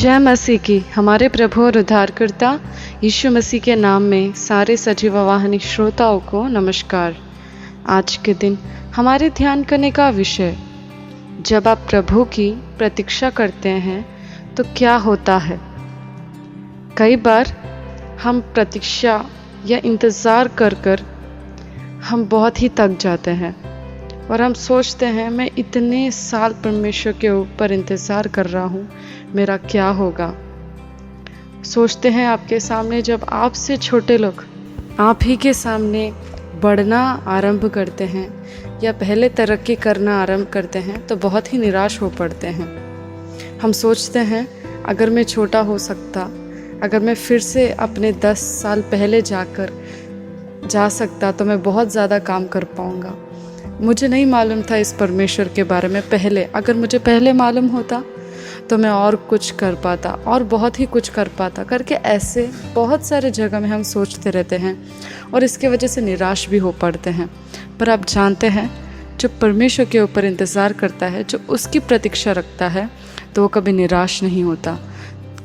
जय मसीह की। हमारे प्रभु और उद्धारकर्ता यीशु मसीह के नाम में सारे सजीव वाहिनी श्रोताओं को नमस्कार। आज के दिन हमारे ध्यान करने का विषय, जब आप प्रभु की प्रतीक्षा करते हैं तो क्या होता है। कई बार हम प्रतीक्षा या इंतज़ार कर हम बहुत ही थक जाते हैं और हम सोचते हैं मैं इतने साल परमेश्वर के ऊपर इंतज़ार कर रहा हूँ, मेरा क्या होगा। सोचते हैं आपके सामने जब आपसे छोटे लोग आप ही के सामने बढ़ना आरंभ करते हैं या पहले तरक्की करना आरंभ करते हैं तो बहुत ही निराश हो पड़ते हैं। हम सोचते हैं अगर मैं छोटा हो सकता, अगर मैं फिर से अपने 10 साल पहले जा सकता तो मैं बहुत ज़्यादा काम कर पाऊँगा। मुझे नहीं मालूम था इस परमेश्वर के बारे में पहले, अगर मुझे पहले मालूम होता तो मैं और कुछ कर पाता और बहुत ही कुछ कर पाता करके ऐसे बहुत सारे जगह में हम सोचते रहते हैं और इसके वजह से निराश भी हो पड़ते हैं। पर आप जानते हैं, जो परमेश्वर के ऊपर इंतज़ार करता है, जो उसकी प्रतीक्षा रखता है, तो वो कभी निराश नहीं होता।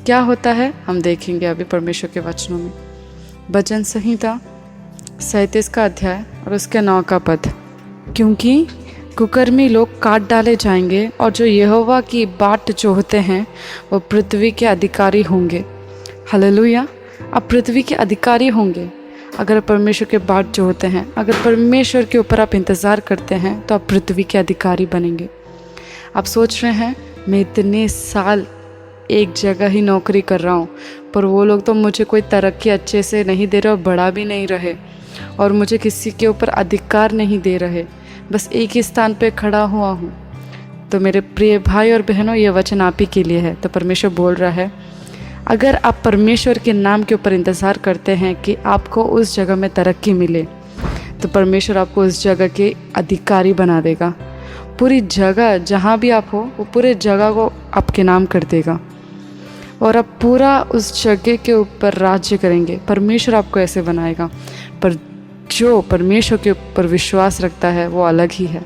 क्या होता है हम देखेंगे अभी परमेश्वर के वचनों में। भजन संहिता 37 का अध्याय और उसके 9 का पद। क्योंकि कुकर्मी लोग काट डाले जाएंगे और जो यहोवा की बाट जोहते हैं वो पृथ्वी के अधिकारी होंगे। हालेलुया। आप पृथ्वी के अधिकारी होंगे अगर परमेश्वर के बाट जोहते हैं। अगर परमेश्वर के ऊपर आप इंतज़ार करते हैं तो आप पृथ्वी के अधिकारी बनेंगे। आप सोच रहे हैं मैं इतने साल एक जगह ही नौकरी कर रहा हूँ, पर वो लोग तो मुझे कोई तरक्की अच्छे से नहीं दे रहे और बढ़ा भी नहीं रहे और मुझे किसी के ऊपर अधिकार नहीं दे रहे, बस एक ही स्थान पे खड़ा हुआ हूँ। तो मेरे प्रिय भाई और बहनों, ये वचन आप ही के लिए है। तो परमेश्वर बोल रहा है, अगर आप परमेश्वर के नाम के ऊपर इंतज़ार करते हैं कि आपको उस जगह में तरक्की मिले, तो परमेश्वर आपको उस जगह के अधिकारी बना देगा। पूरी जगह जहाँ भी आप हो, वो पूरे जगह को आपके नाम कर देगा और आप पूरा उस जगह के ऊपर राज्य करेंगे। परमेश्वर आपको ऐसे बनाएगा। पर जो परमेश्वर के ऊपर विश्वास रखता है वो अलग ही है।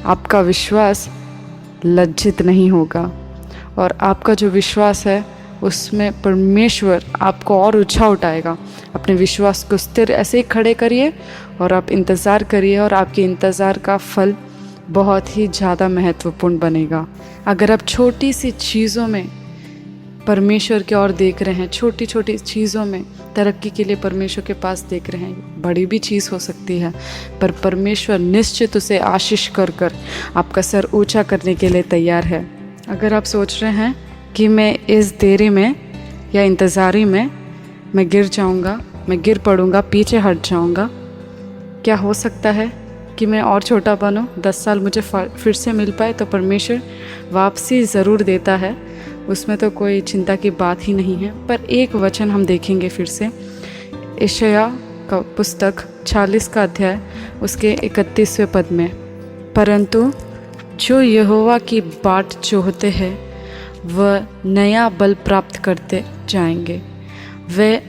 आपका विश्वास लज्जित नहीं होगा और आपका जो विश्वास है उसमें परमेश्वर आपको और ऊंचा उठाएगा। अपने विश्वास को स्थिर ऐसे ही खड़े करिए और आप इंतज़ार करिए और आपके इंतज़ार का फल बहुत ही ज़्यादा महत्वपूर्ण बनेगा। अगर आप छोटी सी चीज़ों में परमेश्वर की ओर देख रहे हैं, छोटी छोटी चीज़ों में तरक्की के लिए परमेश्वर के पास देख रहे हैं, बड़ी भी चीज़ हो सकती है, पर परमेश्वर निश्चित उसे आशीष कर आपका सर ऊंचा करने के लिए तैयार है। अगर आप सोच रहे हैं कि मैं इस देरी में या इंतज़ारी में मैं गिर जाऊंगा, मैं गिर पड़ूंगा, पीछे हट जाऊंगा, क्या हो सकता है कि मैं और छोटा बनूं, 10 साल मुझे फिर से मिल पाए, तो परमेश्वर वापसी ज़रूर देता है, उसमें तो कोई चिंता की बात ही नहीं है। पर एक वचन हम देखेंगे फिर से, यशायाह का पुस्तक 40 का अध्याय उसके 31वें पद में, परंतु जो यहोवा की बाट जोहते हैं वह नया बल प्राप्त करते जाएंगे, वे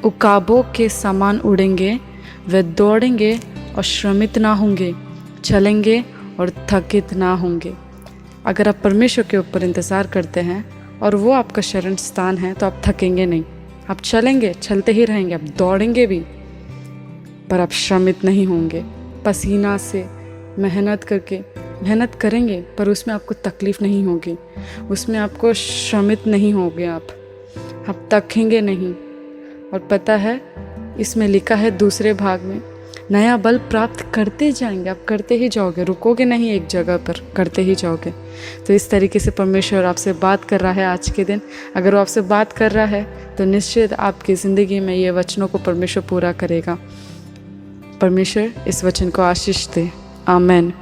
उकाबों के समान उड़ेंगे, वे दौड़ेंगे और श्रमित ना होंगे, चलेंगे और थकित ना होंगे। अगर आप परमेश्वर के ऊपर इंतज़ार करते हैं और वो आपका शरण स्थान है तो आप थकेंगे नहीं। आप चलेंगे, चलते ही रहेंगे, आप दौड़ेंगे भी, पर आप श्रमित नहीं होंगे। पसीना से मेहनत करेंगे पर उसमें आपको तकलीफ़ नहीं होगी, उसमें आपको श्रमित नहीं होगे, आप थकेंगे नहीं। और पता है इसमें लिखा है दूसरे भाग में, नया बल प्राप्त करते जाएंगे। आप करते ही जाओगे, रुकोगे नहीं एक जगह पर, करते ही जाओगे। तो इस तरीके से परमेश्वर आपसे बात कर रहा है आज के दिन। अगर वो आपसे बात कर रहा है तो निश्चित आपकी ज़िंदगी में ये वचनों को परमेश्वर पूरा करेगा। परमेश्वर इस वचन को आशीष दे। आमीन।